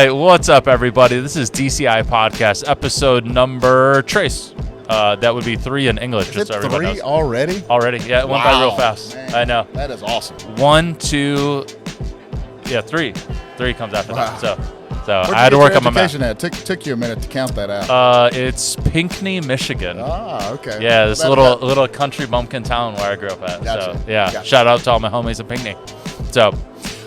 right, what's up, everybody? This is DCI Podcast, episode number Trace. That would be 3 in English. Is just it so everybody 3 knows. already? Already, yeah, it went by real fast. Man, I know. That is awesome. 1, 2, 3. 3 comes after Wow. that. So Where'd I had to you work get on your my math. education at? Took you a minute to count that out. It's Pinckney, Michigan. Okay. Yeah, this That- little country bumpkin town where I grew up at. Gotcha. So yeah, Gotcha. shout out to all my homies in Pinckney. So,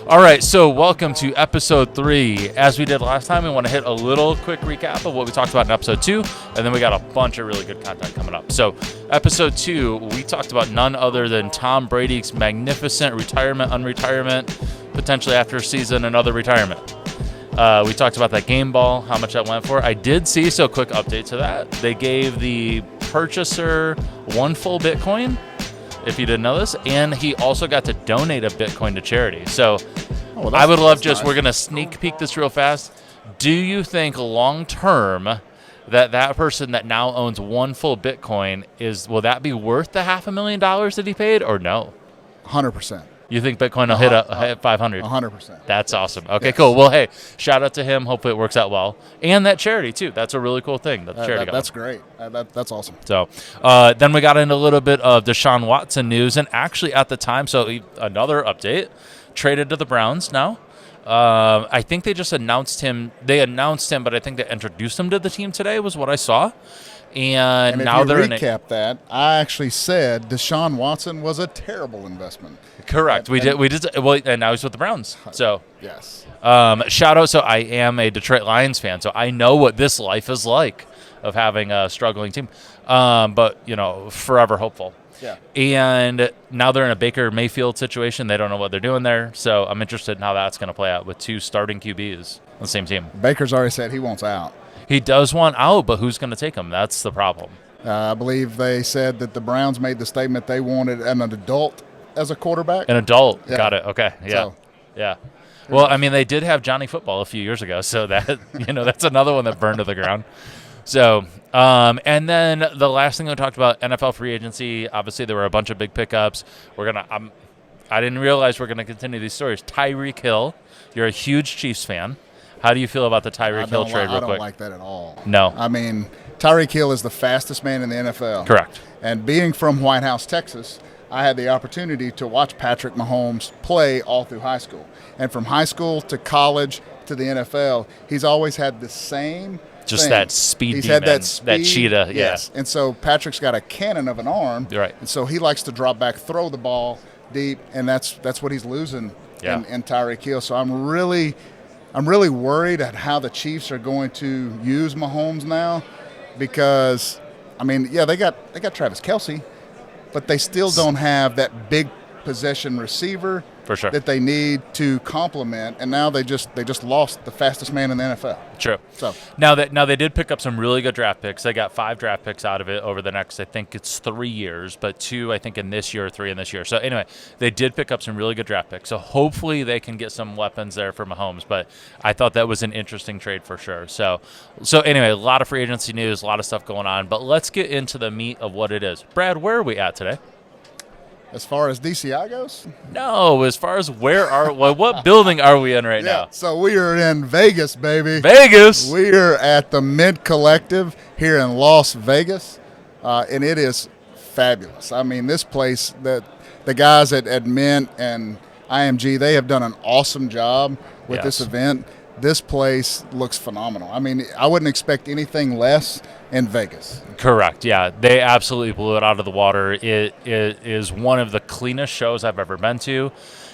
all right, so welcome to episode 3. As we did last time, we want to hit a little quick recap of what we talked about in episode 2, and then we got a bunch of really good content coming up. So, episode 2, we talked about none other than Tom Brady's magnificent retirement, unretirement, potentially after season, another retirement. We talked about that game ball, how much that went for. I did see, so quick update to that. They gave the purchaser 1 full Bitcoin, if you didn't know this, and he also got to donate a Bitcoin to charity. So I would love nice. we're going to sneak peek this real fast. Do you think long term that person that now owns 1 full Bitcoin, will that be worth the $500,000 that he paid, or no? 100%. You think Bitcoin will hit 500? 100%. That's awesome. Okay, Yes. cool. Well, hey, shout out to him. Hopefully it works out well. And that charity, too. That's a really cool thing. That charity That's great. That's awesome. So then we got into a little bit of Deshaun Watson news. And actually at the time, another update, traded to the Browns now. I think they just announced him. They announced him, but I think they introduced him to the team today was what I saw. And now if they're you recap that, I actually said Deshaun Watson was a terrible investment. Correct. We did. Well, and now he's with the Browns. So yes. Shout out. So I am a Detroit Lions fan, so I know what this life is like of having a struggling team. But forever hopeful. Yeah. And now they're in a Baker Mayfield situation. They don't know what they're doing there. So I'm interested in how that's going to play out with 2 starting QBs on the same team. Baker's already said he wants out. He does want out, but who's going to take him? That's the problem. I believe they said that the Browns made the statement they wanted an adult as a quarterback. An adult. Yeah. Got it. Okay. Yeah. So, yeah. Well, I mean, they did have Johnny Football a few years ago, so that that's another one that burned to the ground. So, and then the last thing we talked about, NFL free agency. Obviously, there were a bunch of big pickups. I didn't realize we're gonna continue these stories. Tyreek Hill, you're a huge Chiefs fan. How do you feel about the Tyreek Hill trade, real quick? I don't like that at all. No. I mean, Tyreek Hill is the fastest man in the NFL. Correct. And being from White House, Texas, I had the opportunity to watch Patrick Mahomes play all through high school. And from high school to college to the NFL, he's always had the same thing. That speed He's demon, had that speed. that cheetah. Yes. And so Patrick's got a cannon of an arm. You're right. And so he likes to drop back, throw the ball deep, and that's what he's losing in Tyreek Hill. So I'm really worried at how the Chiefs are going to use Mahomes now, because, I mean, yeah, they got Travis Kelce, but they still don't have that big possession receiver For sure. that they need to complement, and now they just lost the fastest man in the NFL. True. So now they did pick up some really good draft picks. They got 5 draft picks out of it over the next, I think it's 3 years, but 2 I think in this year, 3 in this year. So anyway, they did pick up some really good draft picks. So hopefully they can get some weapons there for Mahomes. But I thought that was an interesting trade for sure. So anyway, a lot of free agency news, a lot of stuff going on. But let's get into the meat of what it is. Brad, where are we at today? as far as DCI goes? No, as far as what building are we in right now? So we are in Vegas, baby. Vegas. We are at the Mint Collective here in Las Vegas, and it is fabulous. I mean, this place, the guys at Mint and IMG, they have done an awesome job with this event. This place looks phenomenal. I mean, I wouldn't expect anything less in Vegas. Correct. Yeah, they absolutely blew it out of the water. It is one of the cleanest shows I've ever been to.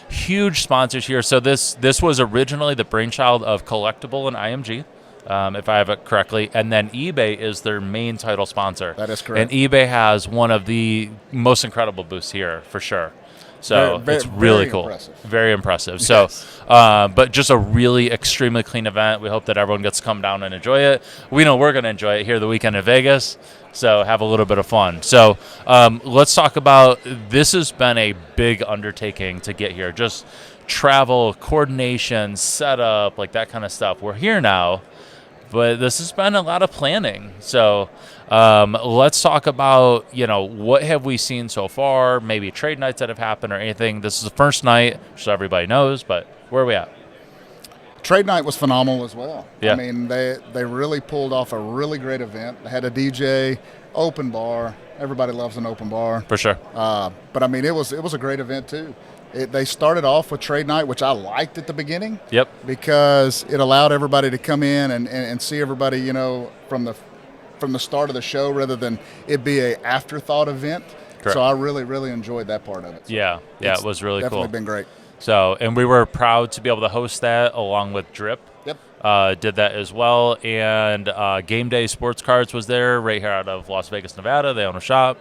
Huge sponsors here. So this was originally the brainchild of Collectible and IMG, if I have it correctly. And then eBay is their main title sponsor. That is correct. And eBay has one of the most incredible booths here, for sure. So it's really cool. Impressive. Very impressive. Yes. So, but just a really extremely clean event. We hope that everyone gets to come down and enjoy it. We know we're going to enjoy it here the weekend in Vegas. So have a little bit of fun. So let's talk about, this has been a big undertaking to get here. Just travel, coordination, setup, like that kind of stuff. We're here now, but this has been a lot of planning. So let's talk about, what have we seen so far, maybe trade nights that have happened or anything. This is the first night, so everybody knows, but where are we at? Trade night was phenomenal as well. Yeah. I mean, they really pulled off a really great event. They had a DJ, open bar. Everybody loves an open bar. For sure. But I mean, it was a great event too. They started off with trade night, which I liked at the beginning. Yep. Because it allowed everybody to come in and see everybody, you know, from the start of the show rather than it be a afterthought event. Correct. So I really, really enjoyed that part of it. So Yeah, it was really cool. Definitely been great. So, and we were proud to be able to host that along with Drip. Yep. Did that as well. And Game Day Sports Cards was there right here out of Las Vegas, Nevada. They own a shop.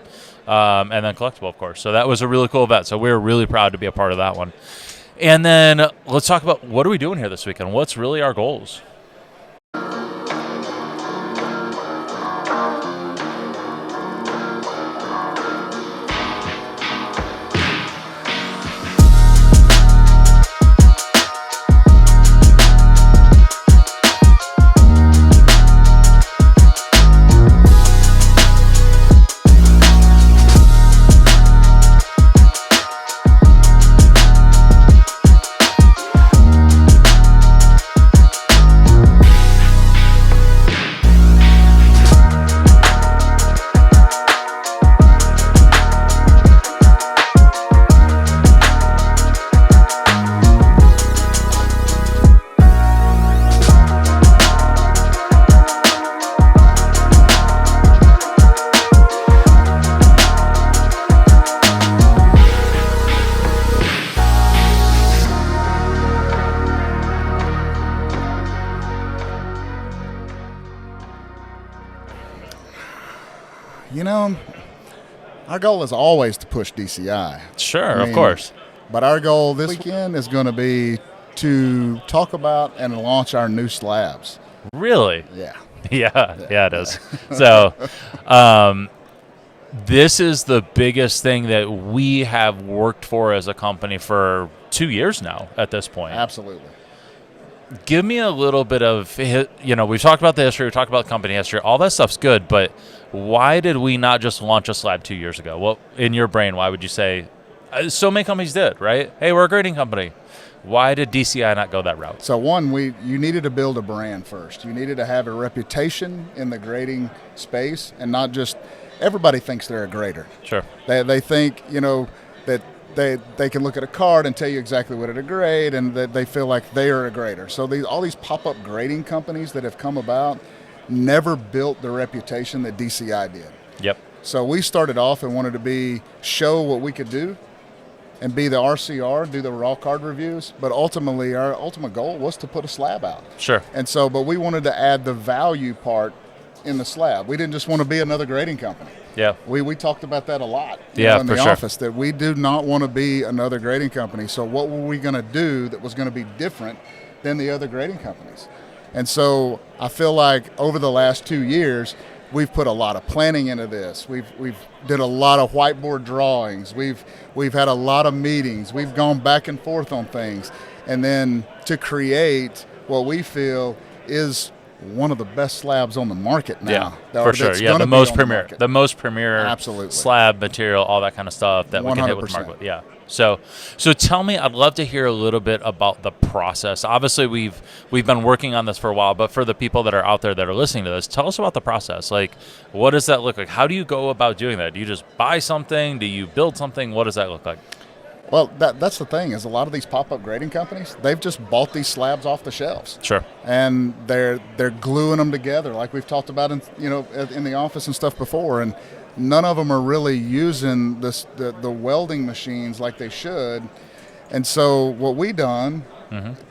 And then Collectible, of course. So that was a really cool event. So we were really proud to be a part of that one. And then let's talk about what are we doing here this weekend? What's really our goals? You know, our goal is always to push DCI. Sure, I mean, of course. But our goal this weekend is going to be to talk about and launch our new slabs. Really? Yeah. Yeah, it is. So, this is the biggest thing that we have worked for as a company for 2 years now at this point. Absolutely. Give me a little bit of, we've talked about the history, we've talked about company history, all that stuff's good, but why did we not just launch a slab 2 years ago? Well, in your brain, why would you say, so many companies did, right? Hey, we're a grading company. Why did DCI not go that route? So one, you needed to build a brand first. You needed to have a reputation in the grading space and not just, everybody thinks they're a grader. Sure. They think, that they can look at a card and tell you exactly what to grade, and that they feel like they are a grader. So all these pop-up grading companies that have come about never built the reputation that DCI did. Yep. So we started off and wanted to show what we could do and be the RCR, do the raw card reviews, but ultimately our ultimate goal was to put a slab out. Sure. And so, but we wanted to add the value part in the slab. We didn't just want to be another grading company. Yeah. We talked about that a lot in the office, that we do not want to be another grading company. So what were we going to do that was going to be different than the other grading companies? And so I feel like over the last 2 years, we've put a lot of planning into this. We've did a lot of whiteboard drawings. We've had a lot of meetings. We've gone back and forth on things. And then to create what we feel is one of the best slabs on the market now. Yeah, for sure. Yeah, the most premier Absolutely. slab material, all that kind of stuff that 100%. We can hit with the market. Yeah. So tell me, I'd love to hear a little bit about the process. Obviously, we've been working on this for a while, but for the people that are out there that are listening to this, tell us about the process. Like, what does that look like? How do you go about doing that? Do you just buy something? Do you build something? What does that look like? Well, that's the thing, is a lot of these pop-up grading companies, they've just bought these slabs off the shelves. Sure. And they're gluing them together, like we've talked about in the office and stuff before, and none of them are really using the welding machines like they should. And so what we done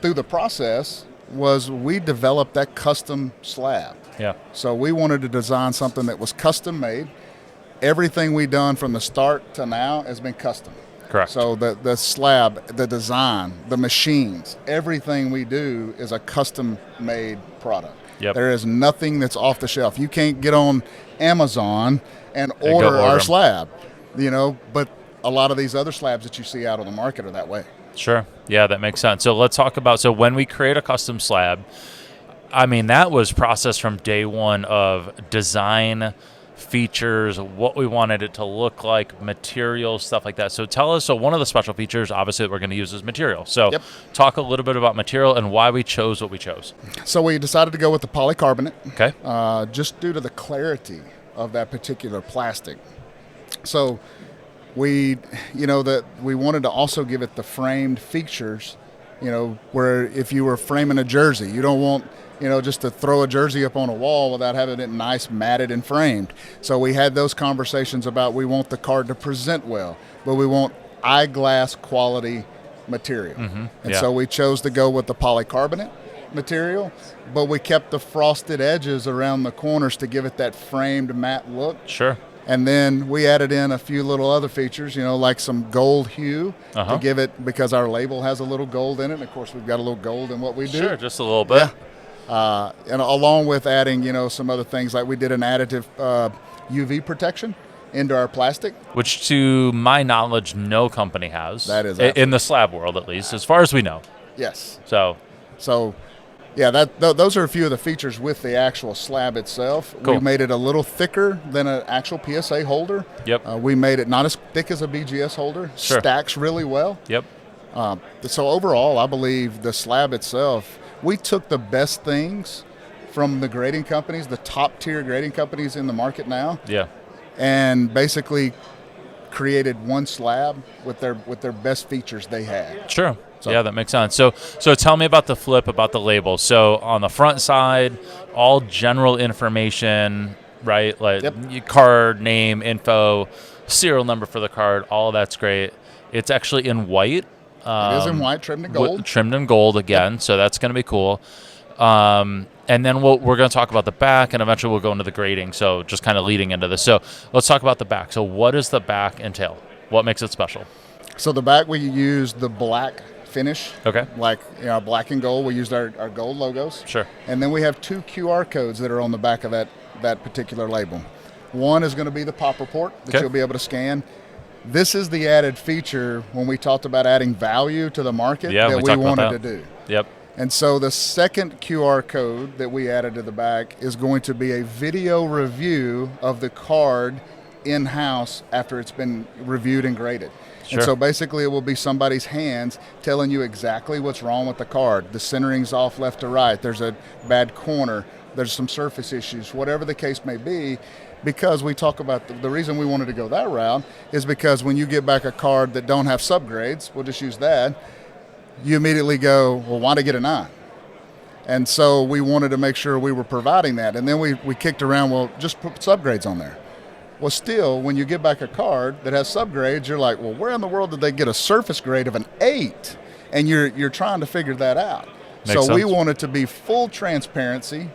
through the process was we developed that custom slab. Yeah. So we wanted to design something that was custom made. Everything we done from the start to now has been custom. Correct. So the slab, the design, the machines, everything we do is a custom-made product. Yep. There is nothing that's off the shelf. You can't get on Amazon and order our slab, but a lot of these other slabs that you see out on the market are that way. Sure. Yeah, that makes sense. So let's talk about, when we create a custom slab, I mean, that was processed from day one of design, features, what we wanted it to look like, materials, stuff like that. So tell us, so one of the special features, obviously, that we're going to use is material. So talk a little bit about material and why we chose what we chose. So we decided to go with the polycarbonate. Okay. Just due to the clarity of that particular plastic. So we wanted to also give it the framed features, where if you were framing a jersey, you don't want, just to throw a jersey up on a wall without having it nice, matted, and framed. So we had those conversations about we want the card to present well, but we want eyeglass quality material. And so we chose to go with the polycarbonate material, but we kept the frosted edges around the corners to give it that framed matte look. Sure. And then we added in a few little other features, like some gold hue to give it, because our label has a little gold in it. And of course, we've got a little gold in what we do. Sure, just a little bit. Yeah. And along with adding, some other things, like we did an additive UV protection into our plastic. Which, to my knowledge, no company has. That is in the slab world, at least, as far as we know. Yes. So yeah, those are a few of the features with the actual slab itself. Cool. We made it a little thicker than an actual PSA holder. Yep. We made it not as thick as a BGS holder. Sure. Stacks really well. Yep. So overall, I believe the slab itself, we took the best things from the grading companies, the top tier grading companies in the market now. Yeah. And basically created one slab with their best features they had. Sure. Yeah, that makes sense. So tell me about the flip, about the label. So on the front side, all general information, right? Like your card, name, info, serial number for the card, all of that's great. It's actually in white. It is in white, trimmed in gold. Trimmed in gold again, so that's going to be cool. And then we're going to talk about the back, and eventually we'll go into the grading, so just kind of leading into this. So let's talk about the back. So what does the back entail? What makes it special? So the back, we use the black finish. Okay. Like black and gold. We used our gold logos. Sure. And then we have 2 QR codes that are on the back of that particular label. One is going to be the pop report that you'll be able to scan. This is the added feature when we talked about adding value to the market that we wanted to do. Yep. And so the second QR code that we added to the back is going to be a video review of the card in-house after it's been reviewed and graded. Sure. And so basically it will be somebody's hands telling you exactly what's wrong with the card. The centering's off left to right. There's a bad corner. There's some surface issues, whatever the case may be. Because we talk about the reason we wanted to go that route is because when you get back a card that don't have subgrades, we'll just use that, you immediately go, well, why to get a 9? And so we wanted to make sure we were providing that. And then we kicked around, well, just put subgrades on there. Well, still, when you get back a card that has subgrades, you're like, well, where in the world did they get a surface grade of an 8? And you're trying to figure that out. Makes sense. We wanted to be full transparency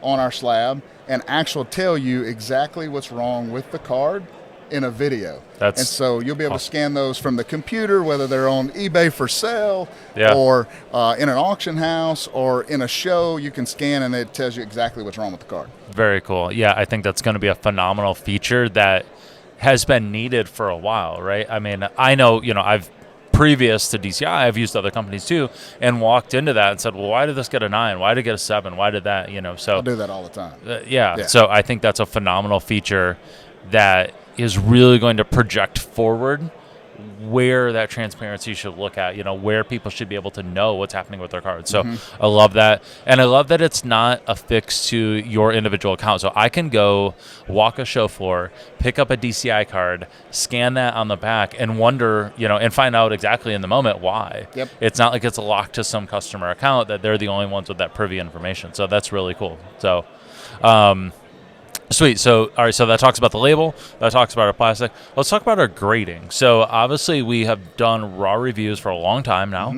on our slab and actually tell you exactly what's wrong with the card in a video. And so you'll be able to scan those from the computer, whether they're on eBay for sale or in an auction house or in a show. You can scan and it tells you exactly what's wrong with the card. Very cool. Yeah, I think that's going to be a phenomenal feature that has been needed for a while, right? I mean, I know, I've previous to DCI, I've used other companies too, and walked into that and said, well, why did this get a 9? Why did it get a 7? Why did that, So I'll do that all the time. Yeah. So I think that's a phenomenal feature that is really going to project forward where that transparency should look at, where people should be able to know what's happening with their cards. So I love that. And I love that it's not affixed to your individual account. So I can go walk a show floor, pick up a DCI card, scan that on the back, and wonder, and find out exactly in the moment why. Yep. It's not like it's locked to some customer account that they're the only ones with that privy information. So that's really cool. So, sweet. So, all right. So that talks about the label. That talks about our plastic. Let's talk about our grading. So, obviously, we have done raw reviews for a long time now.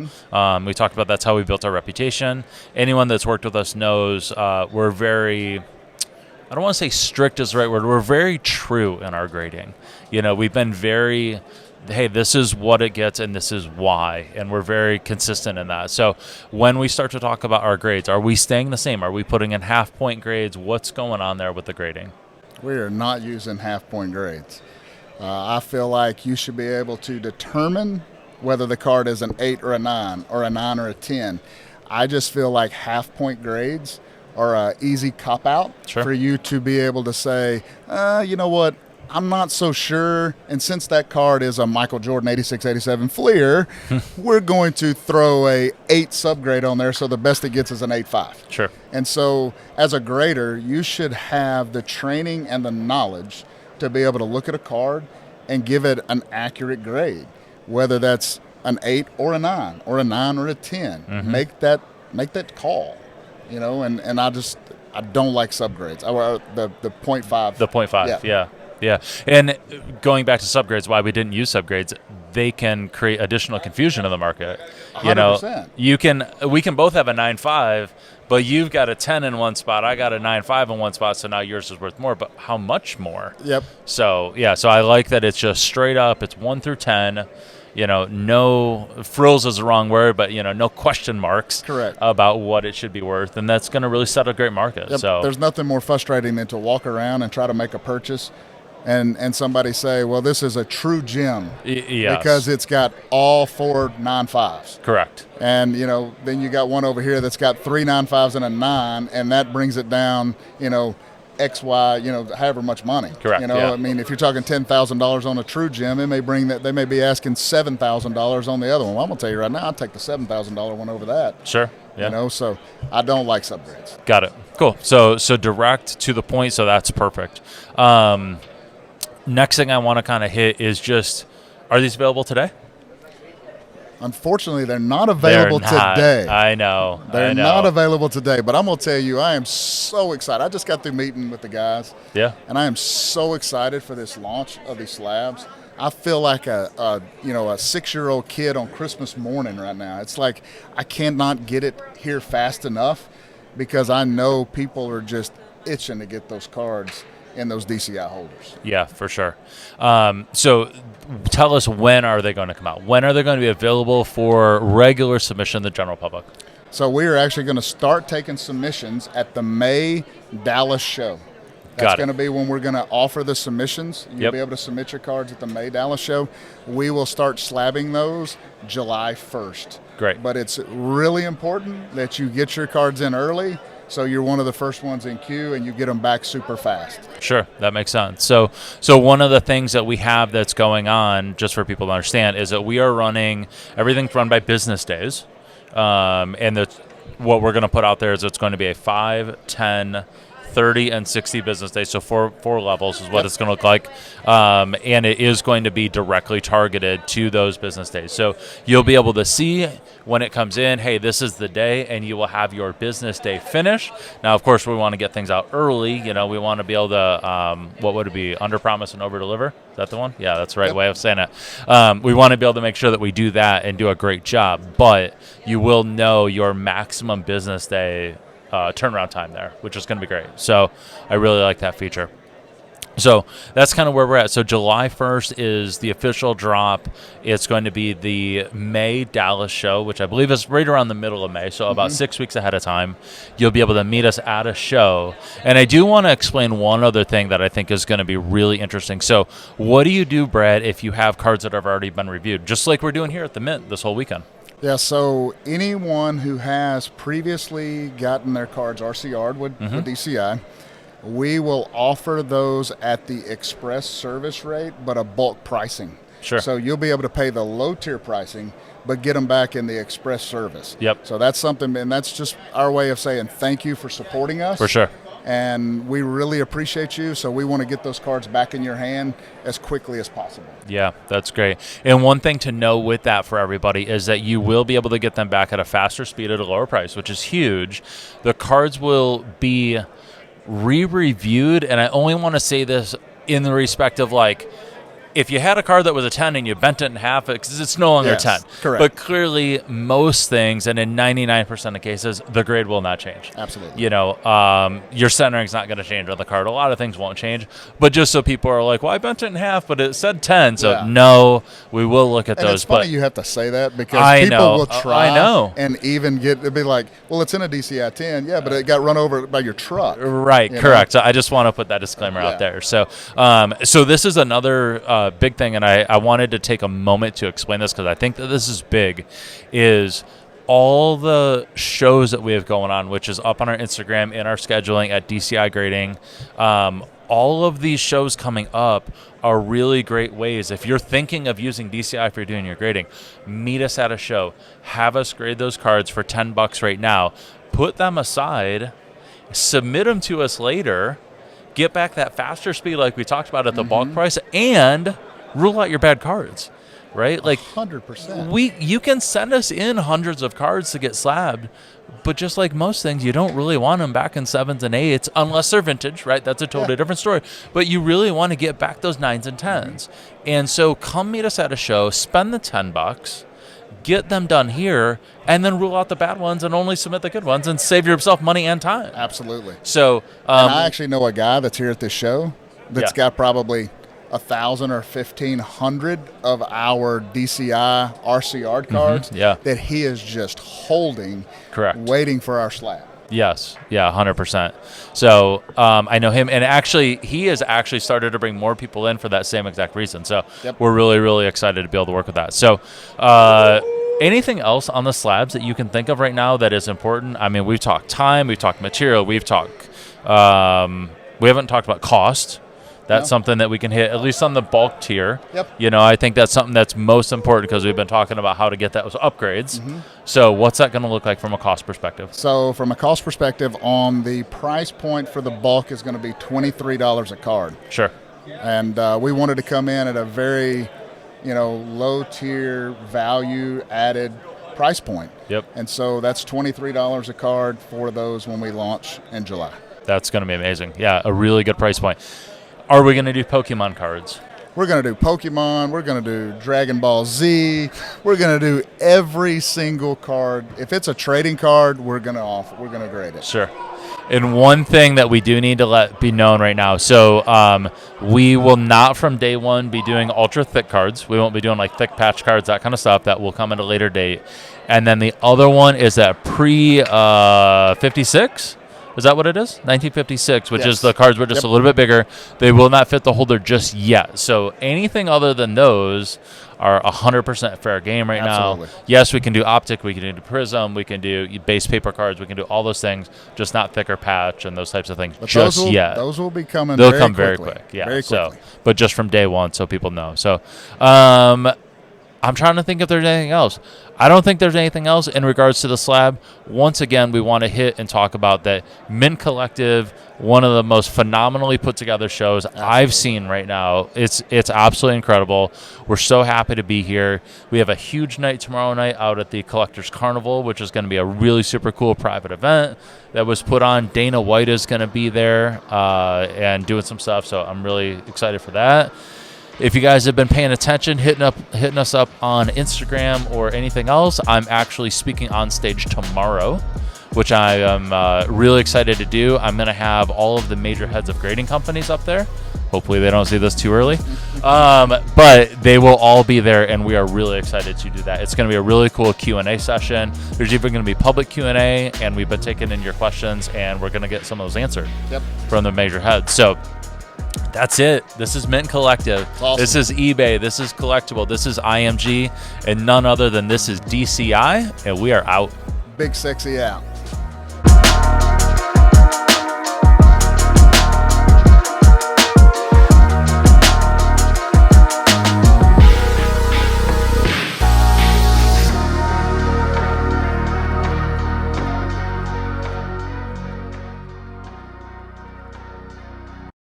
We talked about that's how we built our reputation. Anyone that's worked with us knows we're very, I don't want to say strict is the right word. We're very true in our grading. We've been very, hey, this is what it gets and this is why. And we're very consistent in that. So when we start to talk about our grades, are we staying the same? Are we putting in half-point grades? What's going on there with the grading? We are not using half-point grades. I feel like you should be able to determine whether the card is an 8 or a 9 or a 9 or a 10. I just feel like half-point grades or a easy cop out Sure. for you to be able to say, you know what, I'm not so sure. And since that card is a Michael Jordan 86-87 Fleer, we're going to throw a 8 subgrade on there, so the best it gets is an 8.5. Sure. And so as a grader, you should have the training and the knowledge to be able to look at a card and give it an accurate grade, whether that's an 8 or a 9 or a 9 or a 10. Mm-hmm. Make that call, you know, and I don't like subgrades. The 0.5. The 0.5, yeah. And going back to subgrades, why we didn't use subgrades, they can create additional confusion in the market. 100%. You know, we can both have a 9.5, but you've got a 10 in one spot, I got a 9.5 in one spot, so now yours is worth more, but how much more? Yep. So I like that it's just straight up, it's 1 through 10. You know, no frills is the wrong word, but, you know, no question marks. Correct. About what it should be worth, and that's going to really set a great market. Yep. So there's nothing more frustrating than to walk around and try to make a purchase and somebody say, well, this is a true gem because it's got all 4 9.5s. Correct. And, you know, then you got one over here that's got 3 9.5s and a 9, and that brings it down, you know, X, Y, you know, however much money. Correct. You know, yeah. I mean, if you're talking $10,000 on a true gem, it may bring that. They may be asking $7,000 on the other one. Well, I'm gonna tell you right now, I'll take the $7,000 one over that. Sure. Yeah. You know, so I don't like subgrades. Got it. Cool. So direct to the point. So that's perfect. Next thing I want to kind of hit is just, are these available today? Unfortunately, they're not available today. I know. They're not available today, but I'm going to tell you, I am so excited. I just got through meeting with the guys. Yeah. And I am so excited for this launch of these slabs. I feel like a 6-year-old kid on Christmas morning right now. It's like I cannot get it here fast enough because I know people are just itching to get those cards in those DCI holders. Yeah, for sure. So tell us, when are they going to come out? When are they going to be available for regular submission to the general public? So we are actually going to start taking submissions at the May Dallas show. That's going to be when we're going to offer the submissions. You'll be able to submit your cards at the May Dallas show. We will start slabbing those July 1st. Great. But it's really important that you get your cards in early, so you're one of the first ones in queue and you get them back super fast. Sure, that makes sense. So one of the things that we have that's going on, just for people to understand, is that we are running, everything's run by business days. And what we're going to put out there is it's going to be a 5, 10, 30, and 60 business days. So four levels is what it's going to look like. And it is going to be directly targeted to those business days. So you'll be able to see when it comes in, hey, this is the day, and you will have your business day finish. Now, of course, we want to get things out early. You know, we want to be able to, what would it be, under promise and over deliver? Is that the one? Yeah, that's the right way of saying it. We want to be able to make sure that we do that and do a great job. But you will know your maximum business day turnaround time there, which is going to be great. So I really like that feature. So that's kind of where we're at. So July 1st is the official drop. It's going to be the May Dallas show, which I believe is right around the middle of May, so about 6 weeks ahead of time. You'll be able to meet us at a show. And I do want to explain one other thing that I think is going to be really interesting. So what do you do, Brad, if you have cards that have already been reviewed, just like we're doing here at the Mint this whole weekend? Yeah, so anyone who has previously gotten their cards RCR'd with DCI, we will offer those at the express service rate, but a bulk pricing. Sure. So you'll be able to pay the low tier pricing, but get them back in the express service. Yep. So that's something, and that's just our way of saying thank you for supporting us. For sure. And we really appreciate you, so we want to get those cards back in your hand as quickly as possible. Yeah, that's great. And one thing to know with that for everybody is that you will be able to get them back at a faster speed at a lower price, which is huge. The cards will be re-reviewed, and I only want to say this in the respect of, like, if you had a card that was a 10 and you bent it in half, it's no longer 10. Correct. But clearly, most things, and in 99% of cases, the grade will not change. Absolutely. You know, your centering's not going to change on the card. A lot of things won't change. But just so people are like, well, I bent it in half, but it said 10. So, no, we will look at and those. It's funny you have to say that because people will try and even it'll be like, well, it's in a DCI 10. Yeah, but it got run over by your truck. Right, correct. So I just want to put that disclaimer out there. So, so this is another big thing, and I wanted to take a moment to explain this because I think that this is big, is all the shows that we have going on, which is up on our Instagram in our scheduling at DCI Grading. All of these shows coming up are really great ways. If you're thinking of using DCI for doing your grading, meet us at a show. Have us grade those cards for $10 right now. Put them aside. Submit them to us later. Get back that faster speed like we talked about at the bulk price, and rule out your bad cards, right? Like 100%. You can send us in hundreds of cards to get slabbed, but just like most things, you don't really want them back in 7s and 8s unless they're vintage, right? That's a totally different story. But you really want to get back those 9s and 10s. And so come meet us at a show, spend the $10, get them done here, and then rule out the bad ones and only submit the good ones and save yourself money and time. Absolutely. So and I actually know a guy that's here at this show that's got probably 1,000 or 1,500 of our DCI RCR cards that he is just holding, waiting for our slab. Yes. Yeah, 100%. So I know him, and actually he has actually started to bring more people in for that same exact reason. So we're really, really excited to be able to work with that. So anything else on the slabs that you can think of right now that is important? I mean, we've talked time, we've talked material, we've talked we haven't talked about cost. That's something that we can hit, at least on the bulk tier. You know, I think that's something that's most important because we've been talking about how to get those upgrades. So what's that going to look like from a cost perspective? So from a cost perspective, on the price point for the bulk is going to be $23 a card. Sure. And we wanted to come in at a very, low tier value added price point. And so that's $23 a card for those when we launch in July. That's going to be amazing. Yeah, a really good price point. Are we going to do Pokemon cards? We're going to do Pokemon. We're going to do Dragon Ball Z. We're going to do every single card. If it's a trading card, we're going to grade it. Sure. And one thing that we do need to let be known right now, so we will not from day one be doing ultra thick cards. We won't be doing like thick patch cards, that kind of stuff. That will come at a later date. And then the other one is that pre-56. Is that what it is? 1956, which is the cards were just a little bit bigger. They will not fit the holder just yet. So anything other than those are 100% fair game right now. Yes, we can do optic, we can do prism, we can do base paper cards, we can do all those things, just not thicker patch and those types of things yet. Those will be coming. They'll come very quick. Yeah. Very quickly. But just from day one, so people know. So, I'm trying to think if there's anything else. I don't think there's anything else in regards to the slab. Once again, we want to hit and talk about that Mint Collective, one of the most phenomenally put together shows I've seen right now. It's absolutely incredible. We're so happy to be here. We have a huge night tomorrow night out at the Collectors Carnival, which is going to be a really super cool private event that was put on. Dana White is going to be there and doing some stuff, so I'm really excited for that. If you guys have been paying attention, hitting us up on Instagram or anything else, I'm actually speaking on stage tomorrow, which I am really excited to do. I'm going to have all of the major heads of grading companies up there. Hopefully they don't see this too early. But they will all be there, and we are really excited to do that. It's going to be a really cool Q&A session. There's even going to be public Q&A, and we've been taking in your questions, and we're going to get some of those answered from the major heads. So that's it. This is Mint Collective. Awesome. This is eBay. This is Collectible. This is IMG. And none other than this is DCI. And we are out. Big Sexy out.